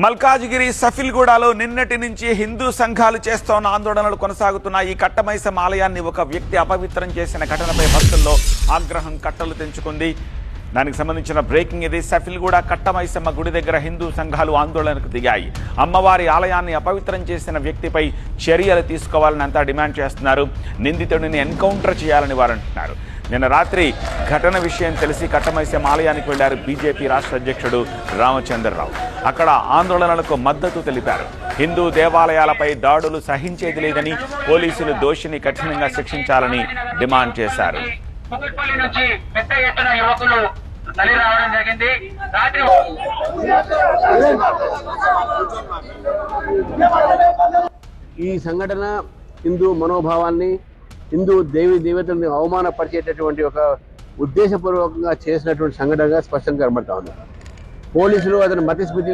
మల్కాజిగిరి సఫిల్గూడలో నిన్నటి నుంచి హిందూ సంఘాలు చేస్తోన్న ఆందోళనలు కొనసాగుతున్న ఈ కట్టమైసమ్మ ఆలయాన్ని ఒక వ్యక్తి అపవిత్రం చేసిన ఘటనపై భక్తుల్లో ఆగ్రహం కట్టలు తెంచుకుంది. దానికి సంబంధించిన బ్రేకింగ్ ఇది. సఫిల్గూడ కట్టమైసమ్మ గుడి దగ్గర హిందూ సంఘాలు ఆందోళనకు దిగాయి. అమ్మవారి ఆలయాన్ని అపవిత్రం చేసిన వ్యక్తిపై చర్యలు తీసుకోవాలని అంతా డిమాండ్ చేస్తున్నారు. నిందితుడిని ఎన్కౌంటర్ చేయాలని వారు అంటున్నారు. నిన్న రాత్రి ఘటన విషయం తెలిసి కట్టమైసమ్మ ఆలయానికి వెళ్లారు బీజేపీ రాష్ట్ర అధ్యక్షుడు రామచంద్రరావు. అక్కడ ఆందోళనలకు మద్దతు తెలిపారు. హిందూ దేవాలయాలపై దాడులు సహించేది లేదని, పోలీసులు దోషిని కఠినంగా శిక్షించాలని డిమాండ్ చేశారు. ఈ సంఘటన హిందూ మనోభావాన్ని, హిందూ దేవీ దేవతల్ని అవమానపరిచేటటువంటి ఒక ఉద్దేశపూర్వకంగా చేసినటువంటి సంఘటనగా స్పష్టంగా కనబడతా ఉంది. పోలీసులు అతని మతిస్థితి